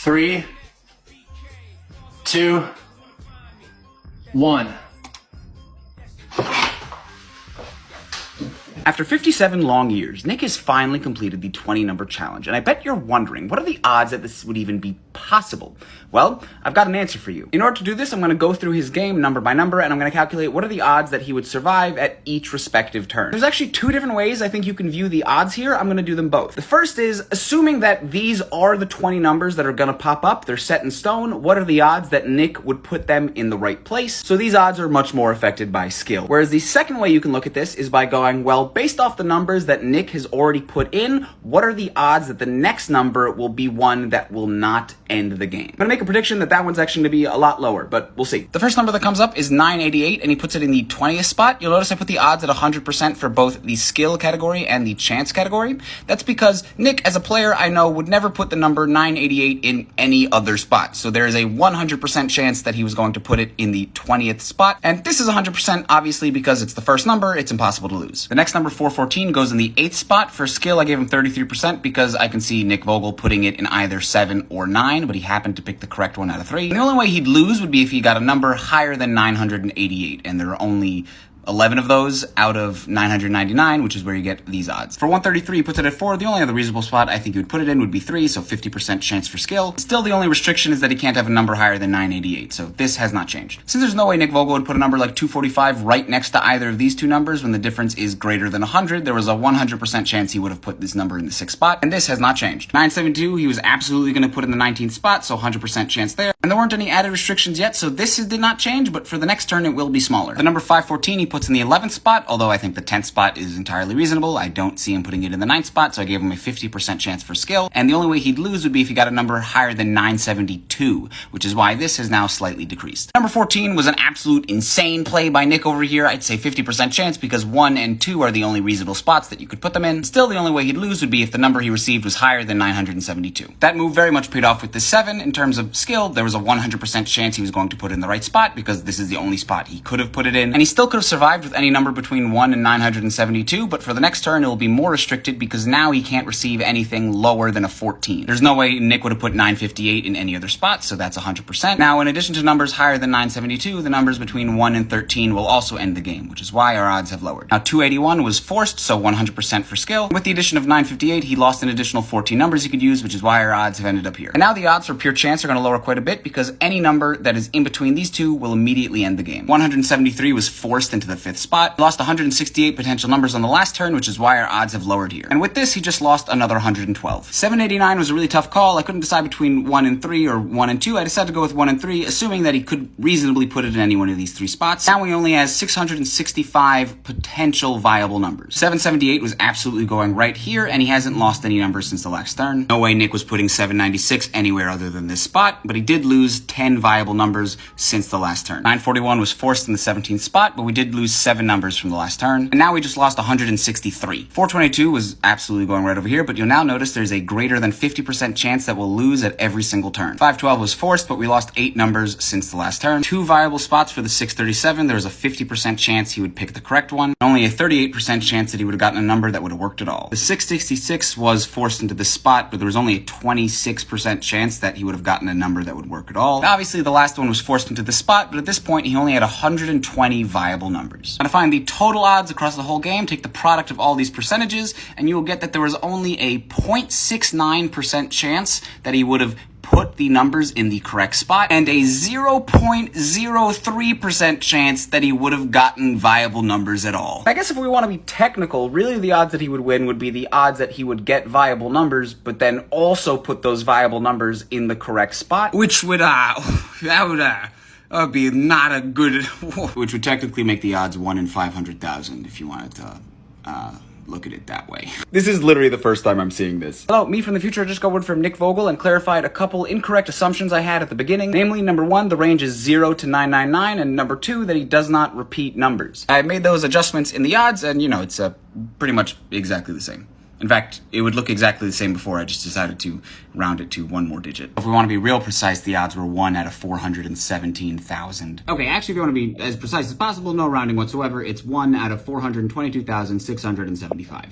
3, 2, 1. After 57 long years, Nick has finally completed the 20-number challenge, and I bet you're wondering, what are the odds that this would even be possible? Well, I've got an answer for you. In order to do this, I'm going to go through his game number by number, and I'm going to calculate what are the odds that he would survive at each respective turn. There's actually two different ways I think you can view the odds here. I'm going to do them both. The first is, assuming that these are the 20 numbers that are going to pop up, they're set in stone, what are the odds that Nick would put them in the right place? So these odds are much more affected by skill. Whereas the second way you can look at this is by going, well, based off the numbers that Nick has already put in, what are the odds that the next number will be one that will not end the game? I'm gonna make a prediction that that one's actually gonna be a lot lower, but we'll see. The first number that comes up is 988, and he puts it in the 20th spot. You'll notice I put the odds at 100% for both the skill category and the chance category. That's because Nick, as a player, I know would never put the number 988 in any other spot. So there is a 100% chance that he was going to put it in the 20th spot. And this is 100% obviously because it's the first number, it's impossible to lose. The next number, 414, goes in the 8th spot. For skill, I gave him 33% because I can see Nick Vogel putting it in either 7 or 9, but he happened to pick the correct one out of 3. And the only way he'd lose would be if he got a number higher than 988, and there are only 11 of those out of 999, which is where you get these odds. For 133, he puts it at 4. The only other reasonable spot I think he would put it in would be 3, so 50% chance for skill. Still, the only restriction is that he can't have a number higher than 988, so this has not changed. Since there's no way Nick Vogel would put a number like 245 right next to either of these two numbers when the difference is greater than 100, there was a 100% chance he would have put this number in the 6th spot, and this has not changed. 972, he was absolutely going to put in the 19th spot, so 100% chance there. And there weren't any added restrictions yet, so this did not change, but for the next turn it will be smaller. The number 514 he puts in the 11th spot, although I think the 10th spot is entirely reasonable. I don't see him putting it in the 9th spot, so I gave him a 50% chance for skill. And the only way he'd lose would be if he got a number higher than 972, which is why this has now slightly decreased. Number 14 was an absolute insane play by Nick over here. I'd say 50% chance because 1 and 2 are the only reasonable spots that you could put them in. Still, the only way he'd lose would be if the number he received was higher than 972. That move very much paid off with the 7. In terms of skill, there was a 100% chance he was going to put it in the right spot because this is the only spot he could have put it in. And he still could have survived with any number between 1 and 972, but for the next turn, it will be more restricted because now he can't receive anything lower than a 14. There's no way Nick would have put 958 in any other spot, so that's 100%. Now, in addition to numbers higher than 972, the numbers between 1 and 13 will also end the game, which is why our odds have lowered. Now, 281 was forced, so 100% for skill. With the addition of 958, he lost an additional 14 numbers he could use, which is why our odds have ended up here. And now the odds for pure chance are going to lower quite a bit because any number that is in between these two will immediately end the game. 173 was forced into the 5th spot. He lost 168 potential numbers on the last turn, which is why our odds have lowered here. And with this, he just lost another 112. 789 was a really tough call. I couldn't decide between 1 and 3 or 1 and 2. I decided to go with 1 and 3, assuming that he could reasonably put it in any one of these 3 spots. Now he only has 665 potential viable numbers. 778 was absolutely going right here, and he hasn't lost any numbers since the last turn. No way Nick was putting 796 anywhere other than this spot, but he did lose 10 viable numbers since the last turn. 941 was forced in the 17th spot, but we did lose 7 numbers from the last turn. And now we just lost 163. 422 was absolutely going right over here, but you'll now notice there's a greater than 50% chance that we'll lose at every single turn. 512 was forced, but we lost 8 numbers since the last turn. 2 viable spots for the 637. There was a 50% chance he would pick the correct one. Only a 38% chance that he would have gotten a number that would have worked at all. The 666 was forced into this spot, but there was only a 26% chance that he would have gotten a number that would work at all. Now, obviously, the last one was forced into this spot, but at this point, he only had 120 viable numbers. Now, to find the total odds across the whole game, take the product of all these percentages, and you will get that there was only a 0.69% chance that he would have put the numbers in the correct spot, and a 0.03% chance that he would have gotten viable numbers at all. I guess if we want to be technical, really the odds that he would win would be the odds that he would get viable numbers, but then also put those viable numbers in the correct spot, which would, that would be not a good, which would technically make the odds 1 in 500,000 if you wanted to, look at it that way. This is literally the first time I'm seeing this. Hello, me from the future just got word from Nick Vogel and clarified a couple incorrect assumptions I had at the beginning. Namely, number 1, the range is 0 to 999, and number 2, that he does not repeat numbers. I made those adjustments in the odds, and it's pretty much exactly the same. In fact, it would look exactly the same before. I just decided to round it to 1 more digit. If we want to be real precise, the odds were 1 out of 417,000. Okay, actually, if you want to be as precise as possible, no rounding whatsoever, it's 1 out of 422,675.